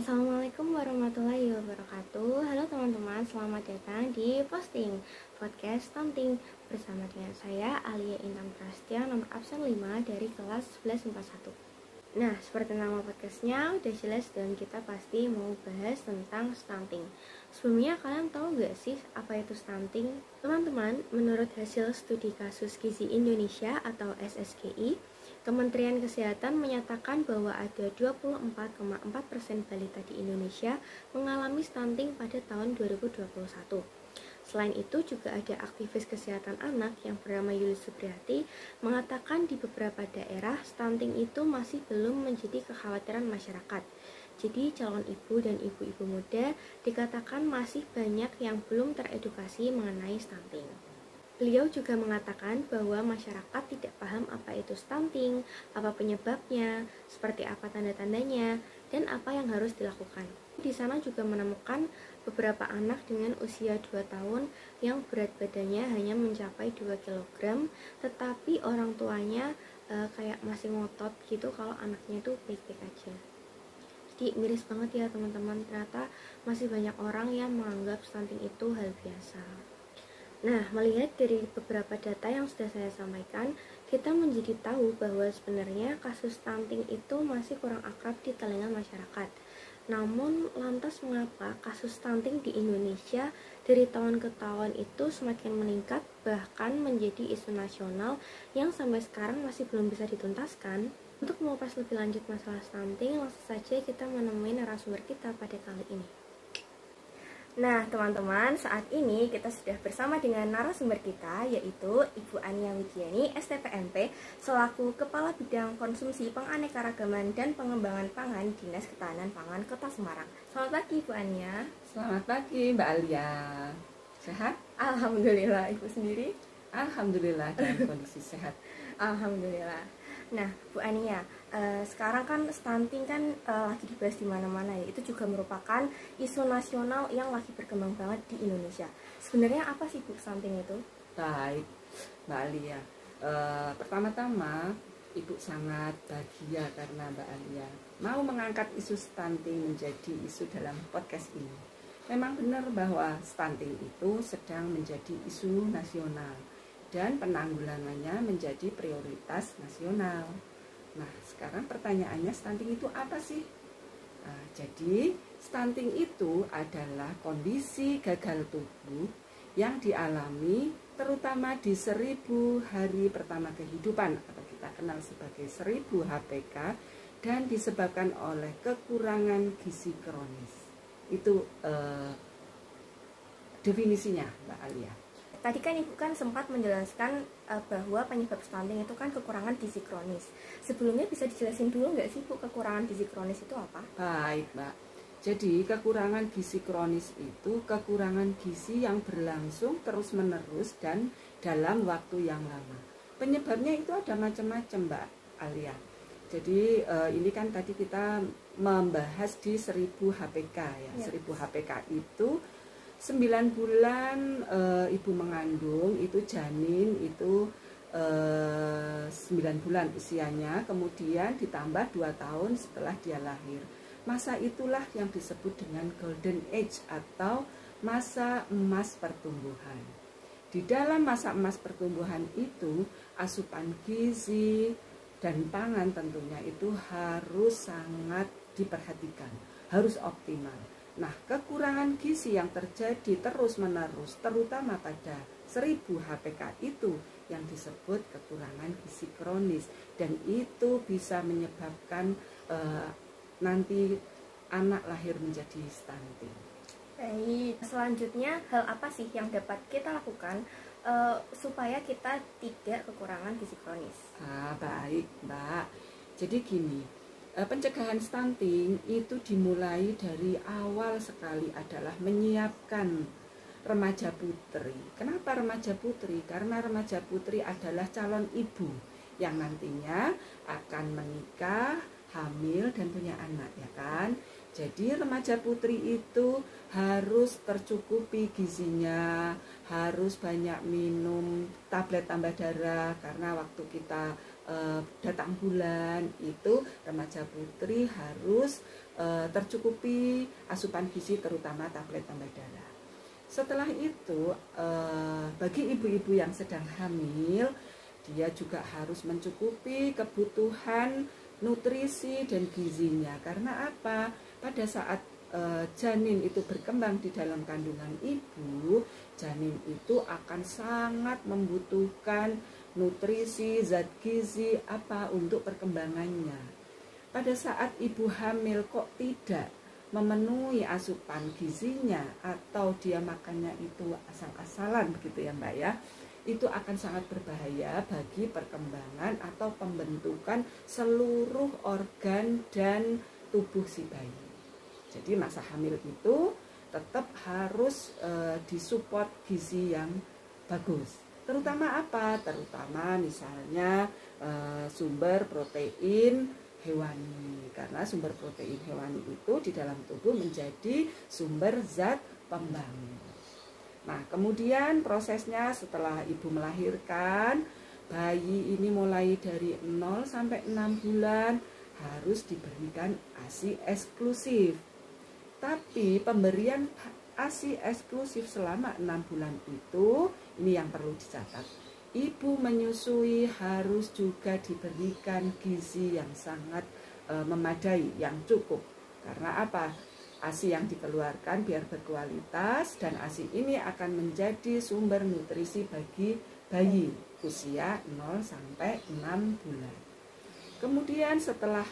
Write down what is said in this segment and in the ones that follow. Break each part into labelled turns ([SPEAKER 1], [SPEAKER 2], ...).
[SPEAKER 1] Assalamualaikum warahmatullahi wabarakatuh. Halo teman-teman, selamat datang di Posting Podcast Stunting bersama dengan saya Alia Intan Prastya, nomor absen 5 dari kelas 1141. Nah, seperti nama podcastnya udah jelas dan kita pasti mau bahas tentang stunting. Sebelumnya kalian tahu gak sih apa itu stunting? Teman-teman, menurut hasil studi kasus gizi Indonesia atau SSGI, Kementerian Kesehatan menyatakan bahwa ada 24,4% balita di Indonesia mengalami stunting pada tahun 2021. Selain itu juga ada aktivis kesehatan anak yang bernama Yuli Supriyati mengatakan di beberapa daerah stunting itu masih belum menjadi kekhawatiran masyarakat. Jadi calon ibu dan ibu-ibu muda dikatakan masih banyak yang belum teredukasi mengenai stunting. Beliau juga mengatakan bahwa masyarakat tidak paham apa itu stunting, apa penyebabnya, seperti apa tanda-tandanya, dan apa yang harus dilakukan. Di sana juga menemukan beberapa anak dengan usia 2 tahun yang berat badannya hanya mencapai 2 kg, tetapi orang tuanya kayak masih ngotot gitu kalau anaknya itu baik-baik aja. Jadi miris banget ya teman-teman, ternyata masih banyak orang yang menganggap stunting itu hal biasa. Nah, melihat dari beberapa data yang sudah saya sampaikan, kita menjadi tahu bahwa sebenarnya kasus stunting itu masih kurang akrab di telinga masyarakat. Namun, lantas mengapa kasus stunting di Indonesia dari tahun ke tahun itu semakin meningkat, bahkan menjadi isu nasional yang sampai sekarang masih belum bisa dituntaskan? Untuk mengupas lebih lanjut masalah stunting, langsung saja kita menemui narasumber kita pada kali ini. Nah teman-teman, saat ini kita sudah bersama dengan narasumber kita, yaitu Ibu Ania Widiani, STPMP, selaku Kepala Bidang Konsumsi Penganekaragaman dan Pengembangan Pangan Dinas Ketahanan Pangan Kota Semarang. Selamat pagi Ibu Ania.
[SPEAKER 2] Selamat pagi Mbak Alia. Sehat?
[SPEAKER 1] Alhamdulillah. Ibu sendiri?
[SPEAKER 2] Alhamdulillah dalam kondisi sehat.
[SPEAKER 1] Alhamdulillah. Nah, Bu Ania, sekarang kan stunting kan lagi dibahas di mana-mana ya. Itu juga merupakan isu nasional yang lagi berkembang banget di Indonesia. Sebenarnya apa sih Bu stunting itu?
[SPEAKER 2] Baik, Mbak Alia. Pertama-tama, Ibu sangat bahagia karena Mbak Alia mau mengangkat isu stunting menjadi isu dalam podcast ini. Memang benar bahwa stunting itu sedang menjadi isu nasional dan penanggulangannya menjadi prioritas nasional. Nah, sekarang pertanyaannya, stunting itu apa sih? Nah, jadi stunting itu adalah kondisi gagal tubuh yang dialami terutama di 1000 hari pertama kehidupan atau kita kenal sebagai 1000 HPK dan disebabkan oleh kekurangan gizi kronis. Itu definisinya Mbak Alia.
[SPEAKER 1] Tadi kan Ibu kan sempat menjelaskan bahwa penyebab stunting itu kan kekurangan gizi kronis. Sebelumnya bisa dijelasin dulu nggak sih Bu, kekurangan gizi kronis itu apa?
[SPEAKER 2] Baik Mbak, jadi kekurangan gizi kronis itu kekurangan gizi yang berlangsung terus menerus dan dalam waktu yang lama. Penyebabnya itu ada macam-macam Mbak Alia. Jadi ini kan tadi kita membahas di 1000 HPK ya. 1000 HPK itu 9 bulan ibu mengandung, itu janin itu 9 bulan usianya, kemudian ditambah 2 tahun setelah dia lahir. Masa itulah yang disebut dengan golden age atau masa emas pertumbuhan. Di dalam masa emas pertumbuhan itu, asupan gizi dan pangan tentunya itu harus sangat diperhatikan, harus optimal. Nah, kekurangan gizi yang terjadi terus-menerus, terutama pada 1000 HPK itu yang disebut kekurangan gizi kronis, dan itu bisa menyebabkan nanti anak lahir menjadi stunting.
[SPEAKER 1] Baik, selanjutnya hal apa sih yang dapat kita lakukan supaya kita tidak kekurangan gizi kronis?
[SPEAKER 2] Baik Mbak, jadi gini, pencegahan stunting itu dimulai dari awal sekali adalah menyiapkan remaja putri. Kenapa remaja putri? Karena remaja putri adalah calon ibu yang nantinya akan menikah, hamil, dan punya anak, ya kan? Jadi remaja putri itu harus tercukupi gizinya, harus banyak minum tablet tambah darah, karena waktu kita datang bulan itu remaja putri harus tercukupi asupan gizi terutama tablet tambah darah. Setelah itu bagi ibu-ibu yang sedang hamil, dia juga harus mencukupi kebutuhan nutrisi dan gizinya. Karena apa? Pada saat janin itu berkembang di dalam kandungan ibu, janin itu akan sangat membutuhkan nutrisi, zat gizi untuk perkembangannya. Pada saat ibu hamil kok tidak memenuhi asupan gizinya atau dia makannya itu asal-asalan begitu ya Mbak ya, itu akan sangat berbahaya bagi perkembangan atau pembentukan seluruh organ dan tubuh si bayi. Jadi masa hamil itu tetap harus disupport gizi yang bagus. Terutama apa? Terutama misalnya sumber protein hewani, karena sumber protein hewani itu di dalam tubuh menjadi sumber zat pembangun. Nah, kemudian prosesnya setelah ibu melahirkan, bayi ini mulai dari 0 sampai 6 bulan harus diberikan ASI eksklusif. Tapi pemberian ASI eksklusif selama 6 bulan itu, ini yang perlu dicatat. Ibu menyusui harus juga diberikan gizi yang sangat memadai, yang cukup. Karena apa? ASI yang dikeluarkan biar berkualitas, dan ASI ini akan menjadi sumber nutrisi bagi bayi usia 0 sampai 6 bulan. Kemudian setelah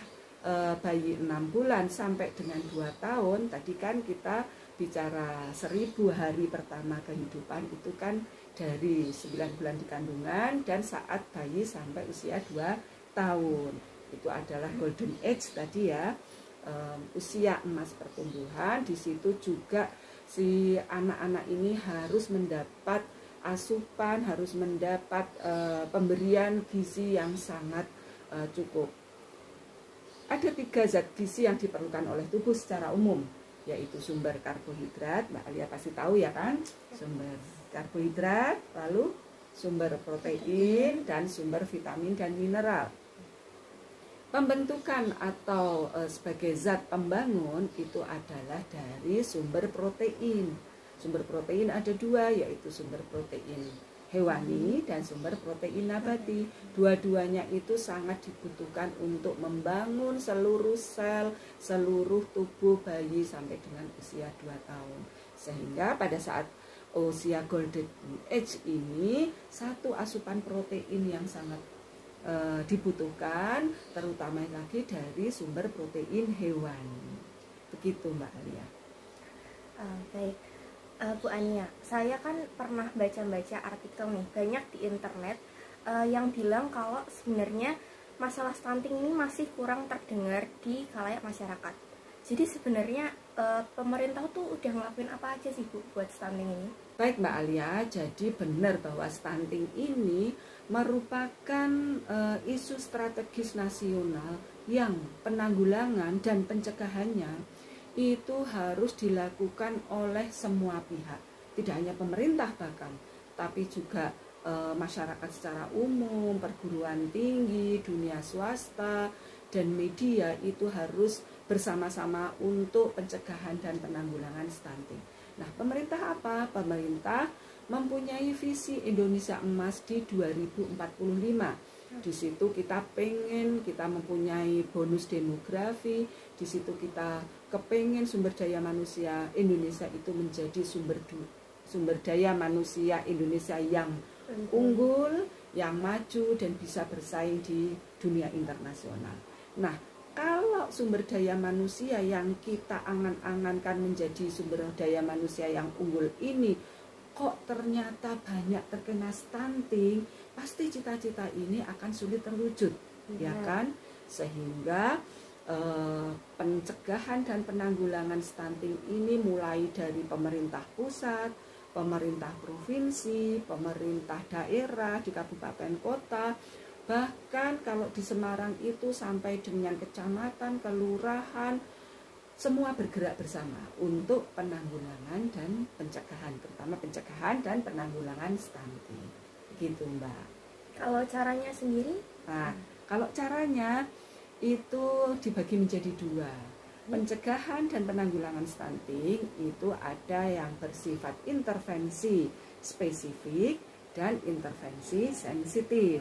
[SPEAKER 2] bayi 6 bulan sampai dengan 2 tahun, tadi kan kita bicara 1000 hari pertama kehidupan itu kan dari 9 bulan di kandungan dan saat bayi sampai usia 2 tahun. Itu adalah golden age tadi ya, usia emas pertumbuhan. Di situ juga si anak-anak ini harus mendapat asupan, harus mendapat pemberian gizi yang sangat cukup. Ada 3 zat gizi yang diperlukan oleh tubuh secara umum, yaitu sumber karbohidrat, Mbak Alia pasti tahu ya kan, sumber karbohidrat, lalu sumber protein, dan sumber vitamin dan mineral. Pembentukan atau sebagai zat pembangun itu adalah dari sumber protein. Sumber protein ada 2, yaitu sumber protein hewani dan sumber protein nabati. Dua-duanya itu sangat dibutuhkan untuk membangun seluruh sel, seluruh tubuh bayi sampai dengan usia 2 tahun. Sehingga pada saat usia golden age ini, satu asupan protein yang sangat dibutuhkan, terutama lagi dari sumber protein hewani. Begitu Mbak Alia.
[SPEAKER 1] Baik, Bu Ania, saya kan pernah baca-baca artikel nih banyak di internet yang bilang kalau sebenarnya masalah stunting ini masih kurang terdengar di khalayak masyarakat. Jadi sebenarnya pemerintah tuh udah ngelakuin apa aja sih Bu buat stunting ini?
[SPEAKER 2] Baik Mbak Alia, jadi benar bahwa stunting ini merupakan isu strategis nasional yang penanggulangan dan pencegahannya itu harus dilakukan oleh semua pihak, tidak hanya pemerintah bahkan, tapi juga masyarakat secara umum, perguruan tinggi, dunia swasta, dan media itu harus bersama-sama untuk pencegahan dan penanggulangan stunting. Nah, pemerintah apa? Pemerintah mempunyai visi Indonesia Emas di 2045. Di situ kita mempunyai bonus demografi, di situ kita kepengen sumber daya manusia Indonesia itu menjadi sumber daya manusia Indonesia yang unggul, yang maju dan bisa bersaing di dunia internasional. Nah, kalau sumber daya manusia yang kita angan-angankan menjadi sumber daya manusia yang unggul ini kok ternyata banyak terkena stunting, pasti cita-cita ini akan sulit terwujud, ya kan? Sehingga pencegahan dan penanggulangan stunting ini mulai dari pemerintah pusat, pemerintah provinsi, pemerintah daerah di kabupaten kota, bahkan kalau di Semarang itu sampai dengan kecamatan, kelurahan, semua bergerak bersama untuk penanggulangan dan pencegahan, terutama pencegahan dan penanggulangan stunting. Gitu Mbak.
[SPEAKER 1] Kalau caranya sendiri?
[SPEAKER 2] Nah, kalau caranya itu dibagi menjadi dua. Pencegahan dan penanggulangan stunting itu ada yang bersifat intervensi spesifik dan intervensi sensitif.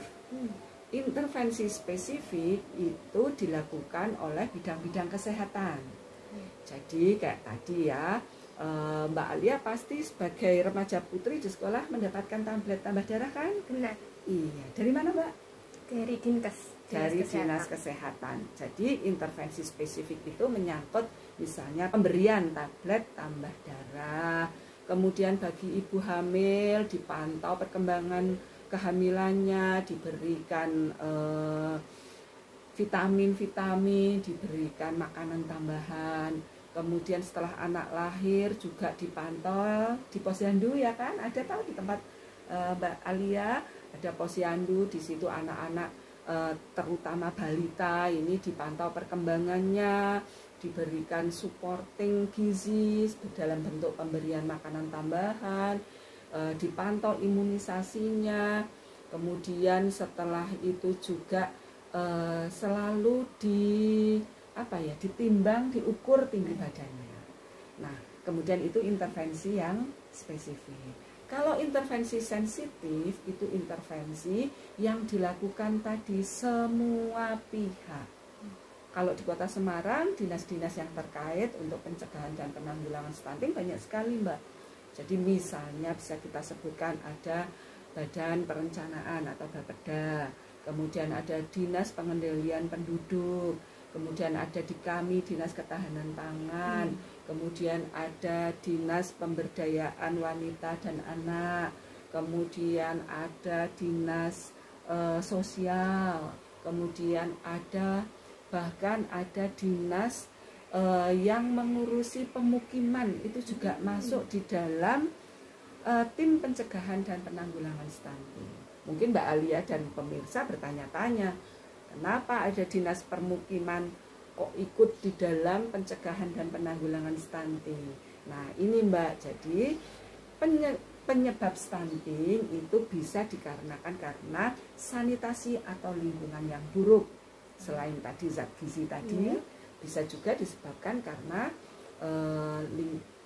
[SPEAKER 2] Intervensi spesifik itu dilakukan oleh bidang-bidang kesehatan. Jadi kayak tadi ya, Mbak Alia pasti sebagai remaja putri di sekolah mendapatkan tablet tambah darah kan?
[SPEAKER 1] Benar.
[SPEAKER 2] Iya, dari mana Mbak?
[SPEAKER 1] Dari
[SPEAKER 2] Dinas Kesehatan. Jadi intervensi spesifik itu menyangkut misalnya pemberian tablet tambah darah, kemudian bagi ibu hamil dipantau perkembangan kehamilannya, diberikan vitamin-vitamin, diberikan makanan tambahan. Kemudian setelah anak lahir juga dipantau di posyandu ya kan, ada tahu di tempat Mbak Alia ada posyandu, di situ anak-anak terutama balita ini dipantau perkembangannya, diberikan supporting gizi dalam bentuk pemberian makanan tambahan, dipantau imunisasinya. Kemudian setelah itu juga selalu ditimbang, diukur tinggi badannya. Nah, kemudian itu intervensi yang spesifik. Kalau intervensi sensitif itu intervensi yang dilakukan tadi semua pihak. Kalau di Kota Semarang, dinas-dinas yang terkait untuk pencegahan dan penanggulangan stunting banyak sekali, Mbak. Jadi misalnya bisa kita sebutkan ada Badan Perencanaan atau Bapeda, kemudian ada Dinas Pengendalian Penduduk, kemudian ada di kami Dinas Ketahanan Pangan, kemudian ada Dinas Pemberdayaan Wanita dan Anak, kemudian ada Dinas Sosial, kemudian bahkan ada dinas yang mengurusi pemukiman, itu juga masuk di dalam tim pencegahan dan penanggulangan stunting. Mungkin Mbak Alia dan pemirsa bertanya-tanya, kenapa ada dinas permukiman kok ikut di dalam pencegahan dan penanggulangan stunting? Nah ini Mbak, jadi penyebab stunting itu bisa dikarenakan karena sanitasi atau lingkungan yang buruk. Selain tadi zat gizi tadi, bisa juga disebabkan karena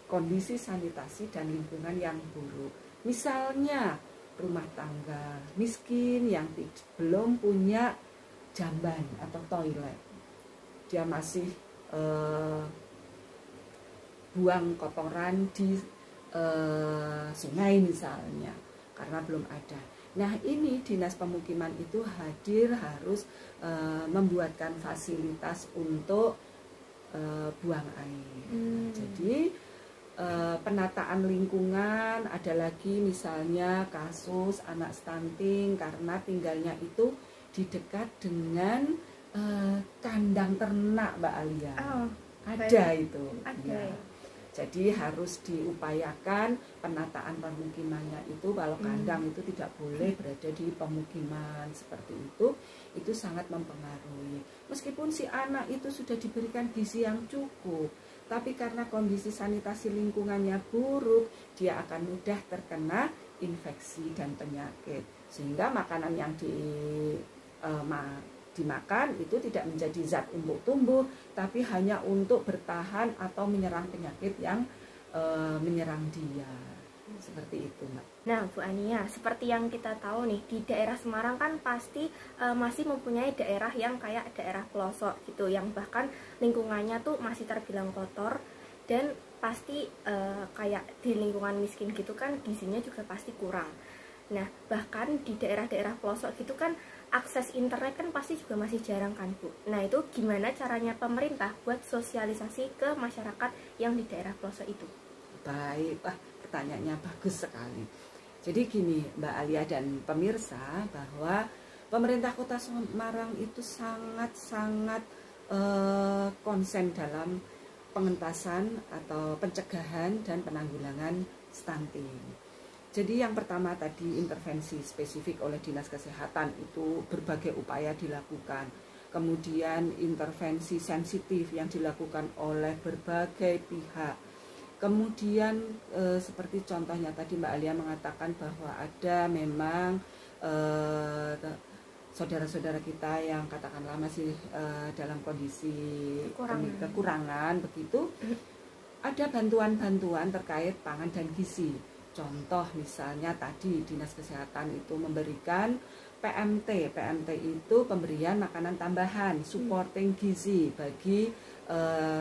[SPEAKER 2] kondisi sanitasi dan lingkungan yang buruk. Misalnya rumah tangga miskin yang belum punya jamban atau toilet, dia masih buang kotoran di sungai misalnya karena belum ada. Nah ini dinas pemukiman itu hadir, harus membuatkan fasilitas untuk buang air. Jadi penataan lingkungan, ada lagi misalnya kasus anak stunting karena tinggalnya itu di dekat dengan kandang ternak, Mbak Alia. Ada itu. Ada. Ya. Jadi harus diupayakan penataan pemukimannya itu, kalau kandang itu tidak boleh berada di pemukiman seperti itu sangat mempengaruhi. Meskipun si anak itu sudah diberikan gizi yang cukup, tapi karena kondisi sanitasi lingkungannya buruk, dia akan mudah terkena infeksi dan penyakit. Sehingga makanan yang dimakan itu tidak menjadi zat untuk tumbuh, tapi hanya untuk bertahan atau menyerang penyakit yang menyerang dia. Seperti itu, Mbak.
[SPEAKER 1] Nah, Bu Ania, seperti yang kita tahu nih, di daerah Semarang kan pasti masih mempunyai daerah yang kayak daerah pelosok gitu, yang bahkan lingkungannya tuh masih terbilang kotor, dan pasti kayak di lingkungan miskin gitu kan gizinya juga pasti kurang. Nah, bahkan di daerah-daerah pelosok gitu kan akses internet kan pasti juga masih jarang kan, Bu. Nah, itu gimana caranya pemerintah buat sosialisasi ke masyarakat yang di daerah pelosok itu?
[SPEAKER 2] Baik, pertanyaannya bagus sekali. Jadi gini, Mbak Alia dan pemirsa, bahwa pemerintah Kota Semarang itu sangat-sangat konsen dalam pengentasan atau pencegahan dan penanggulangan stunting. Jadi yang pertama tadi intervensi spesifik oleh Dinas Kesehatan itu berbagai upaya dilakukan. Kemudian intervensi sensitif yang dilakukan oleh berbagai pihak. Kemudian seperti contohnya tadi Mbak Alia mengatakan bahwa ada memang saudara-saudara kita yang katakanlah masih dalam kondisi kekurangan begitu, ada bantuan-bantuan terkait pangan dan gizi. Contoh misalnya tadi Dinas Kesehatan itu memberikan PMT. PMT itu pemberian makanan tambahan, supporting gizi bagi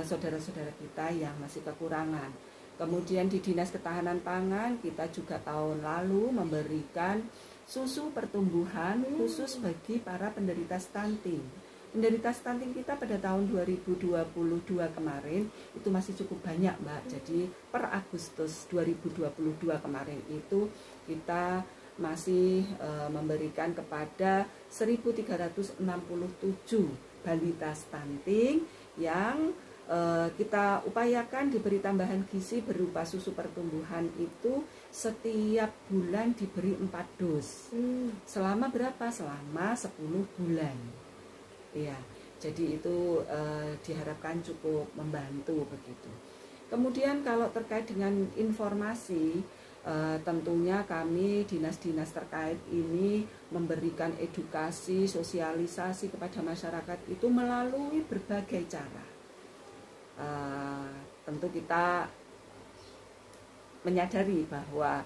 [SPEAKER 2] saudara-saudara kita yang masih kekurangan. Kemudian di Dinas Ketahanan Pangan kita juga tahun lalu memberikan susu pertumbuhan khusus bagi para penderita stunting. Penderita stunting kita pada tahun 2022 kemarin itu masih cukup banyak, Mbak. Jadi per Agustus 2022 kemarin itu kita masih memberikan kepada 1.367 balita stunting yang kita upayakan diberi tambahan gizi berupa susu pertumbuhan itu setiap bulan diberi 4 dos. Selama berapa? Selama 10 bulan. Ya, jadi itu diharapkan cukup membantu begitu. Kemudian kalau terkait dengan informasi, tentunya kami dinas-dinas terkait ini memberikan edukasi, sosialisasi kepada masyarakat itu melalui berbagai cara. Tentu kita menyadari bahwa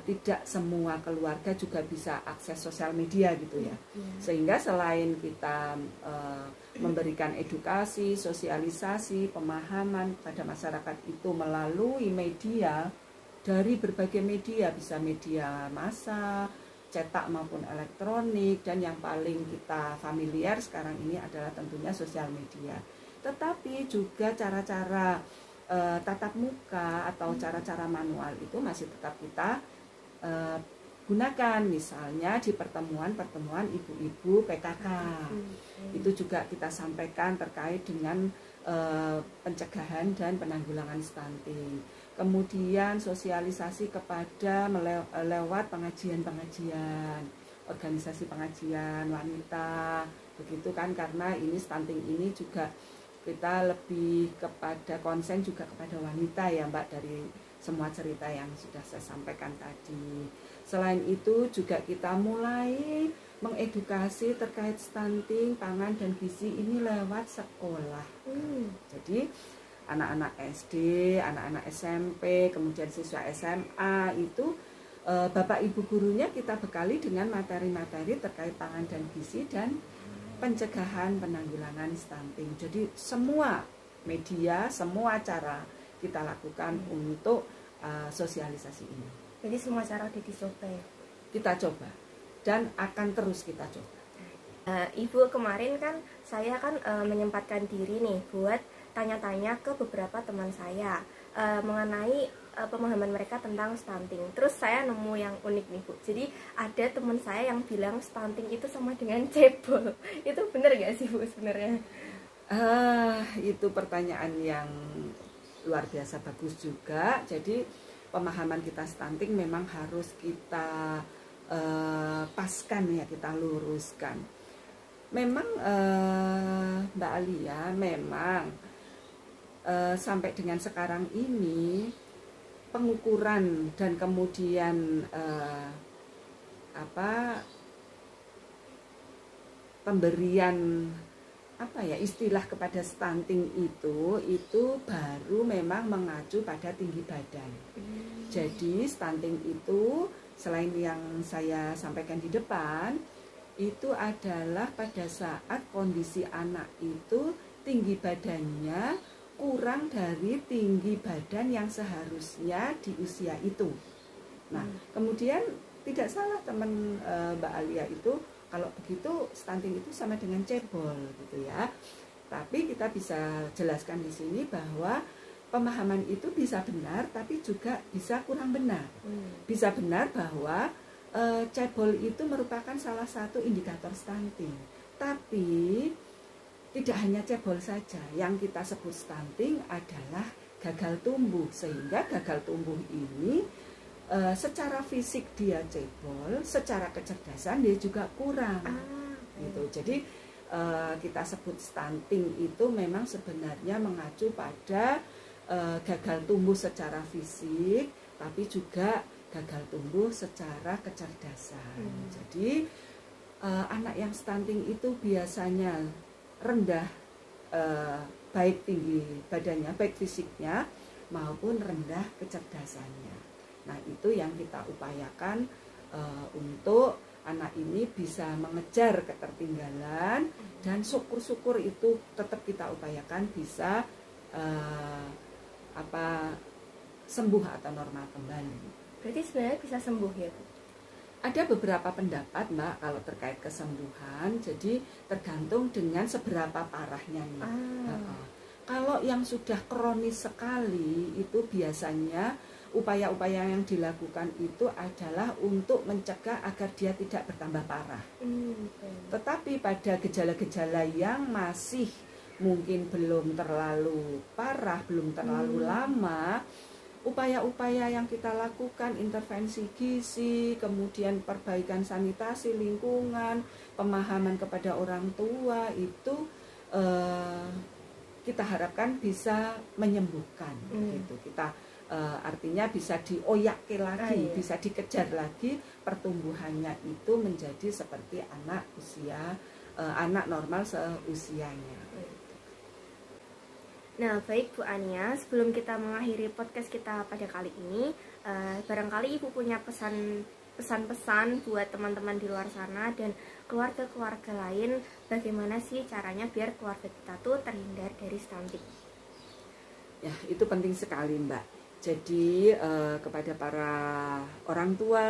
[SPEAKER 2] tidak semua keluarga juga bisa akses sosial media gitu ya. Sehingga selain kita memberikan edukasi, sosialisasi, pemahaman pada masyarakat itu melalui media, dari berbagai media, bisa media massa, cetak maupun elektronik, dan yang paling kita familiar sekarang ini adalah tentunya sosial media. Tetapi juga cara-cara tatap muka atau cara-cara manual itu masih tetap kita gunakan, misalnya di pertemuan ibu-ibu PKK. Itu juga kita sampaikan terkait dengan pencegahan dan penanggulangan stunting. Kemudian sosialisasi kepada lewat pengajian-pengajian, organisasi pengajian wanita, begitu kan, karena ini stunting ini juga kita lebih kepada konsen juga kepada wanita ya Mbak, dari semua cerita yang sudah saya sampaikan tadi. Selain itu juga kita mulai mengedukasi terkait stunting, pangan dan gizi ini lewat sekolah. Jadi anak-anak SD, anak-anak SMP, kemudian siswa SMA itu Bapak Ibu gurunya kita bekali dengan materi-materi terkait pangan dan gizi dan pencegahan penanggulangan stunting. Jadi semua media, semua cara kita lakukan untuk sosialisasi ini.
[SPEAKER 1] Jadi semua cara udah dicoba ya?
[SPEAKER 2] Kita coba dan akan terus kita coba.
[SPEAKER 1] Ibu, kemarin kan saya kan menyempatkan diri nih buat tanya-tanya ke beberapa teman saya mengenai pemahaman mereka tentang stunting. Terus saya nemu yang unik nih Bu. Jadi ada teman saya yang bilang stunting itu sama dengan cebol. Itu benar gak sih Bu sebenarnya?
[SPEAKER 2] Itu pertanyaan yang luar biasa bagus juga. Jadi pemahaman kita stunting memang harus kita paskan ya, kita luruskan. Memang Mbak Alia, memang sampai dengan sekarang ini pengukuran dan kemudian pemberian istilah kepada stunting itu baru memang mengacu pada tinggi badan. Jadi stunting itu selain yang saya sampaikan di depan, itu adalah pada saat kondisi anak itu tinggi badannya kurang dari tinggi badan yang seharusnya di usia itu. Nah, kemudian tidak salah teman Mbak Alia itu, kalau begitu stunting itu sama dengan cebol gitu ya. Tapi kita bisa jelaskan di sini bahwa pemahaman itu bisa benar, tapi juga bisa kurang benar. Bisa benar bahwa cebol itu merupakan salah satu indikator stunting, tapi tidak hanya cebol saja. Yang kita sebut stunting adalah gagal tumbuh, sehingga gagal tumbuh ini secara fisik dia cebol, secara kecerdasan dia juga kurang. Gitu. Jadi kita sebut stunting itu memang sebenarnya mengacu pada gagal tumbuh secara fisik, tapi juga gagal tumbuh secara kecerdasan. Jadi anak yang stunting itu biasanya rendah baik tinggi badannya, baik fisiknya maupun rendah kecerdasannya. Nah, itu yang kita upayakan untuk anak ini bisa mengejar ketertinggalan, dan syukur-syukur itu tetap kita upayakan bisa sembuh atau normal kembali.
[SPEAKER 1] Berarti sebenarnya bisa sembuh ya, Bu?
[SPEAKER 2] Ada beberapa pendapat, Mbak, kalau terkait kesembuhan. Jadi tergantung dengan seberapa parahnya nih. Kalau yang sudah kronis sekali itu biasanya upaya-upaya yang dilakukan itu adalah untuk mencegah agar dia tidak bertambah parah. Tetapi pada gejala-gejala yang masih mungkin belum terlalu parah, belum terlalu lama, upaya-upaya yang kita lakukan, intervensi gizi, kemudian perbaikan sanitasi lingkungan, pemahaman kepada orang tua, itu kita harapkan bisa menyembuhkan. Gitu. Kita artinya bisa dioyake lagi, bisa dikejar lagi pertumbuhannya itu menjadi seperti anak normal seusianya.
[SPEAKER 1] Nah, baik Bu Ania, sebelum kita mengakhiri podcast kita pada kali ini, barangkali Ibu punya pesan-pesan buat teman-teman di luar sana dan keluarga-keluarga lain, bagaimana sih caranya biar keluarga kita tuh terhindar dari stunting?
[SPEAKER 2] Ya, itu penting sekali, Mbak. Jadi kepada para orang tua,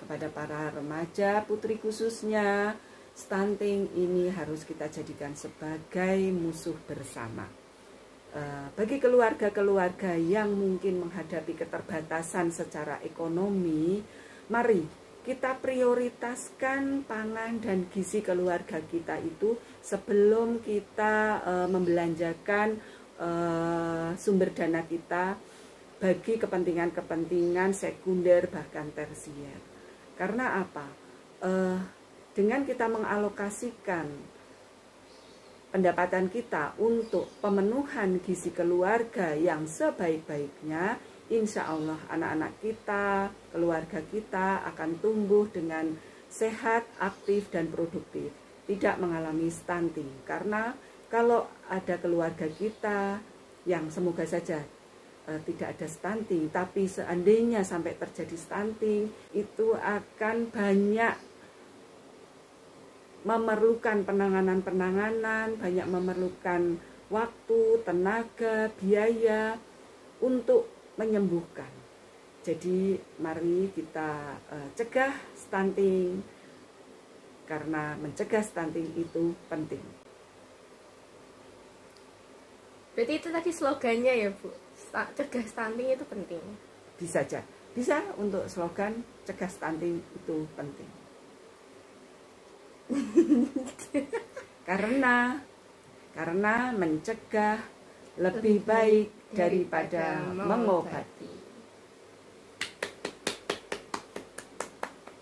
[SPEAKER 2] kepada para remaja, putri khususnya, stunting ini harus kita jadikan sebagai musuh bersama. Bagi keluarga-keluarga yang mungkin menghadapi keterbatasan secara ekonomi, mari kita prioritaskan pangan dan gizi keluarga kita itu sebelum kita membelanjakan sumber dana kita bagi kepentingan-kepentingan sekunder bahkan tersier. Karena apa? Dengan kita mengalokasikan pendapatan kita untuk pemenuhan gizi keluarga yang sebaik-baiknya, insya Allah anak-anak kita, keluarga kita akan tumbuh dengan sehat, aktif, dan produktif, tidak mengalami stunting. Karena kalau ada keluarga kita yang semoga saja tidak ada stunting, tapi seandainya sampai terjadi stunting, itu akan banyak memerlukan penanganan-penanganan, banyak memerlukan waktu, tenaga, biaya untuk menyembuhkan. Jadi mari kita cegah stunting, karena mencegah stunting itu penting.
[SPEAKER 1] Berarti itu tadi slogannya ya, Bu? Cegah stunting itu penting.
[SPEAKER 2] Bisa aja. Bisa untuk slogan cegah stunting itu penting. karena mencegah lebih baik daripada mengobati.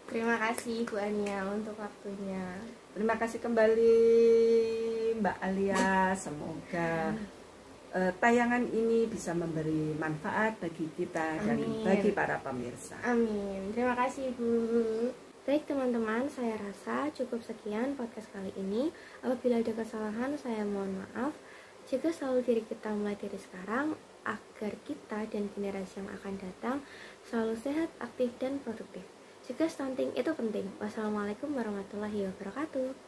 [SPEAKER 1] Terima kasih Bu Ania untuk waktunya.
[SPEAKER 2] Terima kasih kembali Mbak Alia. Semoga tayangan ini bisa memberi manfaat bagi kita dan bagi para pemirsa.
[SPEAKER 1] Amin. Terima kasih Bu. Baik teman-teman, saya rasa cukup sekian podcast kali ini. Apabila ada kesalahan, saya mohon maaf. Jaga selalu diri kita mulai dari sekarang, agar kita dan generasi yang akan datang selalu sehat, aktif, dan produktif. Jaga stunting itu penting. Wassalamualaikum warahmatullahi wabarakatuh.